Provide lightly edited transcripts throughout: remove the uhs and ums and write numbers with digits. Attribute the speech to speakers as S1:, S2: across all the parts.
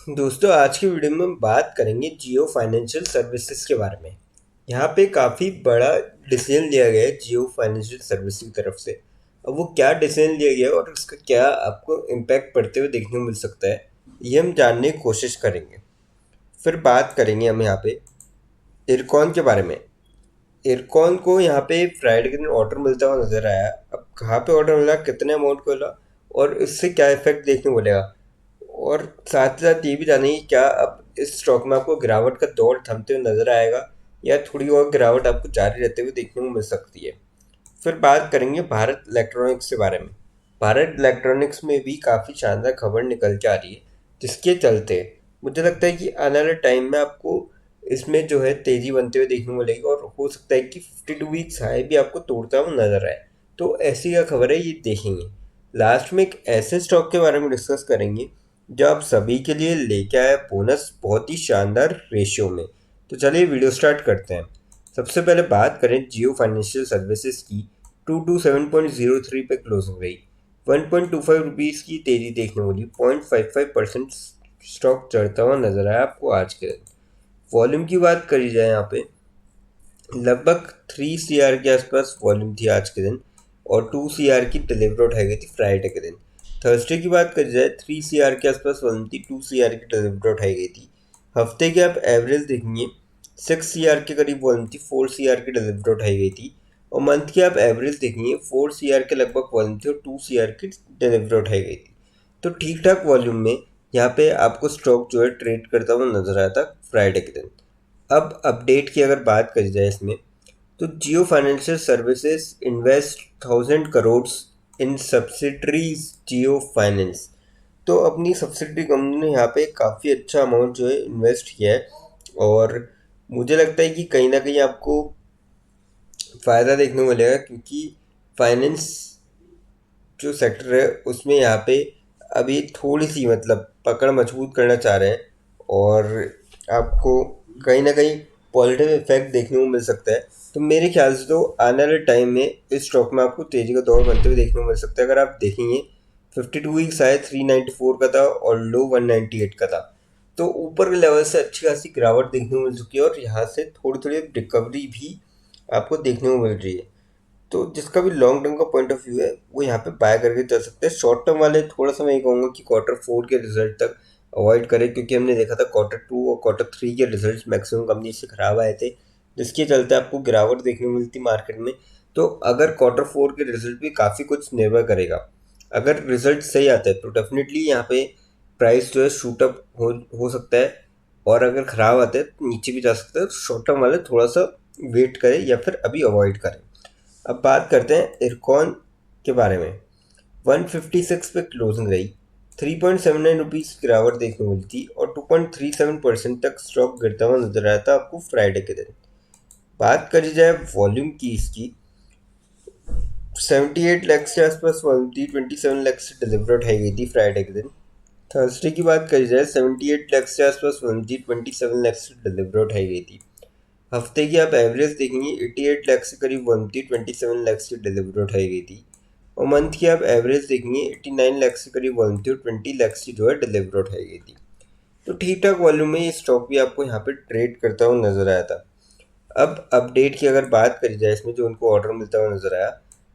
S1: दोस्तों, आज की वीडियो में हम बात करेंगे जियो फाइनेंशियल सर्विसेज के बारे में। यहाँ पे काफ़ी बड़ा डिसीजन लिया गया है जियो फाइनेंशियल सर्विसेज की तरफ से। अब वो क्या डिसीजन लिया गया है और उसका क्या आपको इम्पैक्ट पड़ते हुए देखने को मिल सकता है, ये हम जानने की कोशिश करेंगे। फिर बात करेंगे हम यहाँ पे इरकॉन के बारे में। इरकॉन को यहाँ पे फ्राइडे के दिन ऑर्डर मिलता हुआ नजर आया। अब कहाँ पे ऑर्डर मिला, कितने अमाउंट को मिला और इससे क्या इफेक्ट देखने को मिलेगा, और साथ ही साथ ये भी जानेंगे क्या अब इस स्टॉक में आपको गिरावट का दौर थमते हुए नजर आएगा या थोड़ी और गिरावट आपको जारी रहते हुए देखने को मिल सकती है। फिर बात करेंगे भारत इलेक्ट्रॉनिक्स के बारे में। भारत इलेक्ट्रॉनिक्स में भी काफ़ी शानदार खबर निकल के आ रही है, जिसके चलते मुझे लगता है कि आने वाले टाइम में आपको इसमें जो है तेज़ी बनते हुए देखने को मिलेगी और हो सकता है कि 52 वीक्स हाई भी आपको तोड़ता हुआ नजर आए। तो ऐसी क्या खबर है, ये देखेंगे। लास्ट में एक ऐसे स्टॉक के बारे में डिस्कस करेंगे जो आप सभी के लिए लेके आया बोनस बहुत ही शानदार रेशियो में। तो चलिए वीडियो स्टार्ट करते हैं। सबसे पहले बात करें जियो फाइनेंशियल सर्विसेज की। 227.03 पे क्लोजिंग रही। 1.25 रुपीज़ की तेजी देखने को मिली। 0.55% स्टॉक चढ़ता हुआ नजर आया आपको आज के दिन। वॉल्यूम की बात करी जाए यहाँ पे लगभग 3 CR के आसपास वॉल्यूम थी आज के दिन, और 2 CR की डिलीवरी उठाई गई थी फ्राइडे के दिन। थर्सडे की बात करी जाए 3 CR के आसपास वॉल्यूम थी, 2 CR की डिलीवरी उठाई गई थी। हफ्ते के आप एवरेज देखेंगे 6 CR के करीब वॉल्यूम थी, 4 CR की डिलीवरी उठाई गई थी। और मंथ की आप एवरेज देखेंगे 4 CR के लगभग वॉल्यूम थी और 2 CR की डिलीवरी उठाई गई थी। तो ठीक ठाक वॉल्यूम में यहाँ पे आपको स्टॉक जो है ट्रेड करता हुआ नजर आया था फ्राइडे के दिन। अब अपडेट की अगर बात करी जाए इसमें, तो जियो फाइनेंशियल सर्विसेज इन्वेस्ट 1000 करोड़ इन सब्सिडरीज जियो फाइनेंस। तो अपनी सब्सिडरी कंपनी ने यहाँ पे काफ़ी अच्छा अमाउंट जो है इन्वेस्ट किया है, और मुझे लगता है कि कहीं ना कहीं आपको फ़ायदा देखने को मिलेगा, क्योंकि फाइनेंस जो सेक्टर है उसमें यहाँ पे अभी थोड़ी सी मतलब पकड़ मजबूत करना चाह रहे हैं, और आपको कहीं ना कहीं पॉजिटिव इफेक्ट देखने को मिल सकता है। तो मेरे ख्याल से तो आने वाले टाइम में इस स्टॉक में आपको तेज़ी का दौर बनते हुए देखने को मिल सकता है। अगर आप देखेंगे 52 वीक्स आए 394 का था और लो 198 का था। तो ऊपर के लेवल से अच्छी खासी गिरावट देखने को मिल चुकी है, और यहाँ से थोड़ी थोड़ी रिकवरी भी आपको देखने को मिल रही है। तो जिसका भी लॉन्ग टर्म का पॉइंट ऑफ व्यू है वो यहाँ पे बाय करके चल सकते हैं। शॉर्ट टर्म वाले थोड़ा सा मैं ये कहूँगा कि Q4 के रिजल्ट तक अवॉइड करें, क्योंकि हमने देखा था Q2 और Q3 के रिजल्ट मैक्सिमम कंपनी से खराब आए थे, जिसके चलते आपको गिरावट देखने को मिलती मार्केट में। तो अगर Q4 के रिजल्ट भी काफ़ी कुछ निर्भर करेगा। अगर रिजल्ट सही आता है तो डेफिनेटली यहाँ पे प्राइस जो है शूटअप हो सकता है, और अगर ख़राब आता है तो नीचे भी जा सकता है। शॉर्ट टर्म वाले थोड़ा सा वेट करें या फिर अभी अवॉइड करें। अब बात करते हैं इरकॉन के बारे में। 156 पे क्लोजिंग रही। 3.79 रुपीज़ गिरावट देखने को मिली थी, और 2.37% तक स्टॉक गिरता हुआ नजर आया था आपको फ्राइडे के दिन। बात करी जाए वॉल्यूम की इसकी, 78 लाख के आसपास वॉल्यूम थी, 27 लाख से डिलीवरी उठाई गई थी फ्राइडे के दिन। थर्सडे की बात करी जाए 78 लाख के आसपास वॉल्यूम थी, 27 लाख से डिलीवरी उठाई गई थी। हफ्ते की आप एवरेज देखेंगे 88 लाख से करीब वन थी, 27 लाख की डिलीवरी उठाई गई थी। और मंथ की आप एवरेज देखेंगे 89 लाख से करीब वन थी और 20 लाख की जो है डिलीवरी उठाई गई थी। तो ठीक ठाक वॉल्यूम में ये स्टॉक भी आपको यहाँ पे ट्रेड करता हुआ नजर आया था। अब अपडेट की अगर बात करी जाए इसमें जो उनको ऑर्डर मिलता हुआ नजर आया,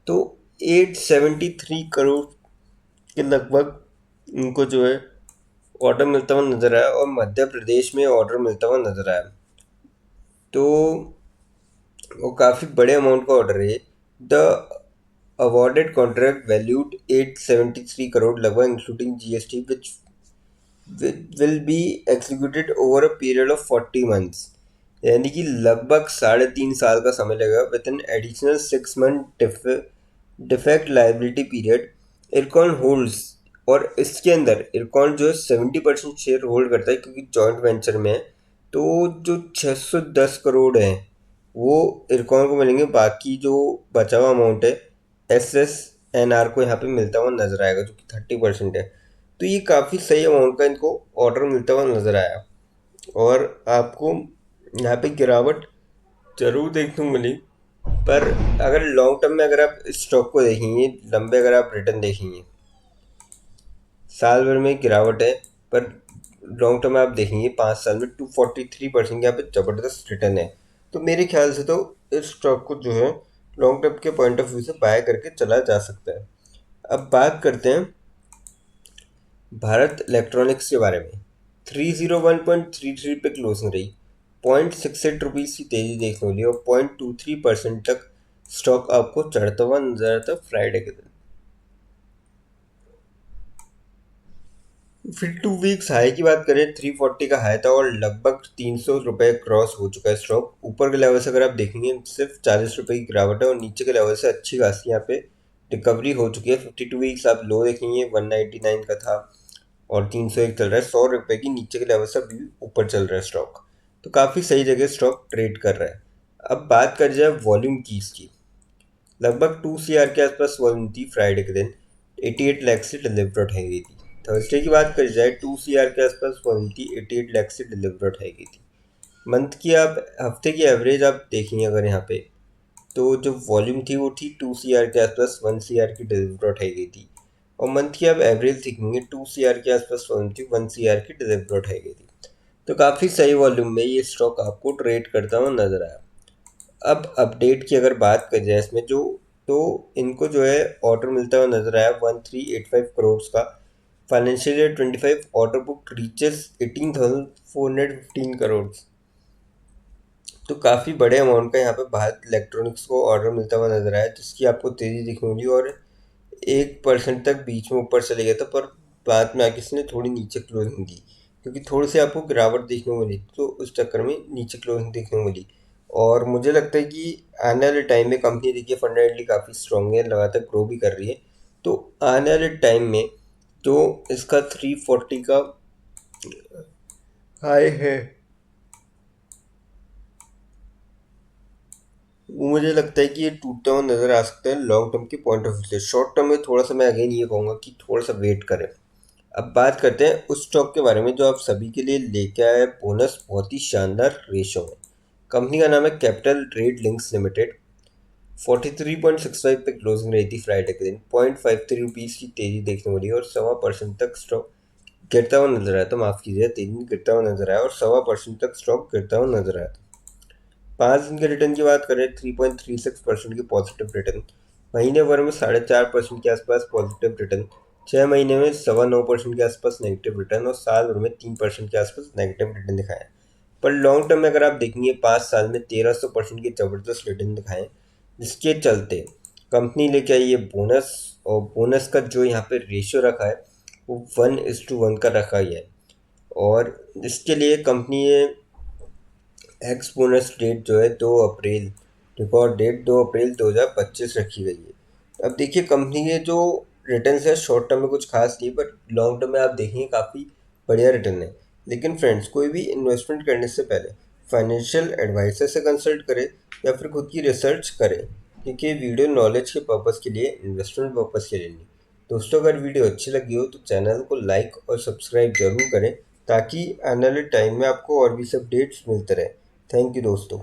S1: तो 873 करोड़ के लगभग उनको जो है ऑर्डर मिलता हुआ नजर आया, और मध्य प्रदेश में ऑर्डर मिलता हुआ नजर आया। तो वो काफ़ी बड़े अमाउंट का ऑर्डर है। The awarded contract valued 873 crore लगभग including GST, which will be executed over a period of 40 months. यानी कि लगभग 3.5 साल का समय लगेगा with an additional 6 month defect liability period. IRCON holds, और इसके अंदर इरकॉन जो है 70% शेयर होल्ड करता है, क्योंकि जॉइंट वेंचर में है। तो जो 610 करोड़ है वो इरकॉन को मिलेंगे। बाकी जो बचा हुआ अमाउंट है SSNR को यहाँ पे मिलता हुआ नजर आएगा, जो कि 30% है। तो ये काफ़ी सही अमाउंट का इनको ऑर्डर मिलता हुआ नजर आया, और आपको यहाँ पे गिरावट जरूर देखने को मिली। पर अगर लॉन्ग टर्म में अगर आप इस स्टॉक को देखेंगे, लंबे अगर आप रिटर्न देखेंगे, साल भर में गिरावट है, पर लॉन्ग टर्म में आप देखेंगे 5 साल में 243% यहाँ पे ज़बरदस्त रिटर्न है। तो मेरे ख्याल से तो इस स्टॉक को जो है लॉन्ग टर्म के पॉइंट ऑफ व्यू से बाय करके चला जा सकता है। अब बात करते हैं भारत इलेक्ट्रॉनिक्स के बारे में। 301.33 पे क्लोजिंग रही, 0.68 रुपीज़ की तेज़ी देखने को मिली और 0.23% तक स्टॉक आपको चढ़ता हुआ नजर आता फ्राइडे के दिन। फिर 2 वीक्स हाई की बात करें, 340 का हाई था और लगभग 300 रुपये क्रॉस हो चुका है स्टॉक। ऊपर के लेवल से अगर आप देखेंगे सिर्फ 40 रुपये की गिरावट है और नीचे के लेवल से अच्छी खासी यहाँ पे रिकवरी हो चुकी है। 52 वीक्स आप लो देखेंगे 199 का था और 301 चल रहा है। 100 रुपये की नीचे के लेवल से अभी ऊपर चल रहा है स्टॉक, तो काफ़ी सही जगह स्टॉक ट्रेड कर रहा है। अब बात कर जाए वॉल्यूम की इसकी, लगभग 2 CR के आसपास वॉल्यूम थी फ्राइडे के दिन, 88 लाख से डिलीवर उठाई गई थी। थर्सडे की बात करी जाए 2 CR के आसपास वॉल्यूम थी, 88 लाख से डिलीवर उठाई गई थी। मंथ की आप हफ्ते की एवरेज आप देखेंगे अगर यहाँ पे, तो जो वॉल्यूम थी वो थी 2 CR के आसपास, 1 CR की डिलीवर उठाई गई थी। और मंथ की आप एवरेज देखेंगे 2 CR के आसपास वॉल्यूम थी, 1 CR की डिलीवर उठाई गई थी। तो काफ़ी सही वॉल्यूम में ये स्टॉक आपको ट्रेड करता हुआ नजर आया। अब अपडेट की अगर बात की जाए इसमें जो, तो इनको जो है ऑर्डर मिलता हुआ नजर आया 1385 करोड़ का। Financial year 25 order book reaches 18,415 crore. तो काफ़ी बड़े अमाउंट का यहाँ पे भारत इलेक्ट्रॉनिक्स को ऑर्डर मिलता हुआ नजर आया, जिसकी आपको तेज़ी दिखने मिली और 1% तक बीच में ऊपर चले गया था, पर बाद में आके इसने थोड़ी नीचे क्लोजिंग दी क्योंकि थोड़ी सी आपको गिरावट देखने को मिली, तो उस चक्कर में नीचे क्लोजिंग देखने को मिली। और मुझे लगता है कि आने वाले टाइम में कंपनी देखिए फंडामेंटली काफ़ी स्ट्रॉन्ग है, लगातार ग्रो भी कर रही है। तो आने वाले टाइम में जो इसका 340 का हाई है, वो मुझे लगता है कि ये टूटता हुआ नजर आ सकता है लॉन्ग टर्म के पॉइंट ऑफ व्यू से। शॉर्ट टर्म में थोड़ा सा मैं अगेन ये कहूँगा कि थोड़ा सा वेट करें। अब बात करते हैं उस स्टॉक के बारे में जो आप सभी के लिए लेके आया है बोनस बहुत ही शानदार रेशो में। कंपनी का नाम है कैपिटल ट्रेड लिंक्स लिमिटेड। 43.65 पे क्लोजिंग रही थी फ्राइडे के दिन, 0.53 रुपीज़ की तेजी देखने को मिली और 1.25% तक स्टॉक गिरता हुआ नजर आया था। माफ कीजिए, तेजी गिरता हुआ नजर आया और 1.25% तक स्टॉक गिरता हुआ नजर आया था। 5 दिन के रिटर्न की बात करें, 3.36% की पॉजिटिव रिटर्न, महीने भर में 4.5% के आसपास पॉजिटिव रिटर्न, 6 महीने में 9.25% के आसपास नेगेटिव रिटर्न और साल भर में 3% के आसपास नेगेटिव रिटर्न दिखाए। पर लॉन्ग टर्म में अगर आप देखेंगे 5 साल में 1300% के ज़बरदस्त रिटर्न दिखाएं, जिसके चलते कंपनी लेके आई ये बोनस। और बोनस का जो यहाँ पे रेशियो रखा है वो 1:1 का रखा गया है। और इसके लिए कंपनी ने एक्स बोनस डेट जो है 2 अप्रैल, रिकॉर्ड डेट 2 अप्रैल 2025 रखी गई है। अब देखिए कंपनी के जो रिटर्न है शॉर्ट टर्म में कुछ खास नहीं, बट लॉन्ग टर्म में आप देखेंगे काफ़ी बढ़िया रिटर्न है। लेकिन फ्रेंड्स, कोई भी इन्वेस्टमेंट करने से पहले फाइनेंशियल एडवाइजर से कंसल्ट करें या फिर खुद की रिसर्च करें, क्योंकि ये वीडियो नॉलेज के पर्पज़ के लिए, इन्वेस्टमेंट पर्पज़ के लिए नहीं। दोस्तों, अगर वीडियो अच्छी लगी हो तो चैनल को लाइक और सब्सक्राइब जरूर करें, ताकि आने वाले टाइम में आपको और भी सब अपडेट्स मिलते रहे। थैंक यू दोस्तों।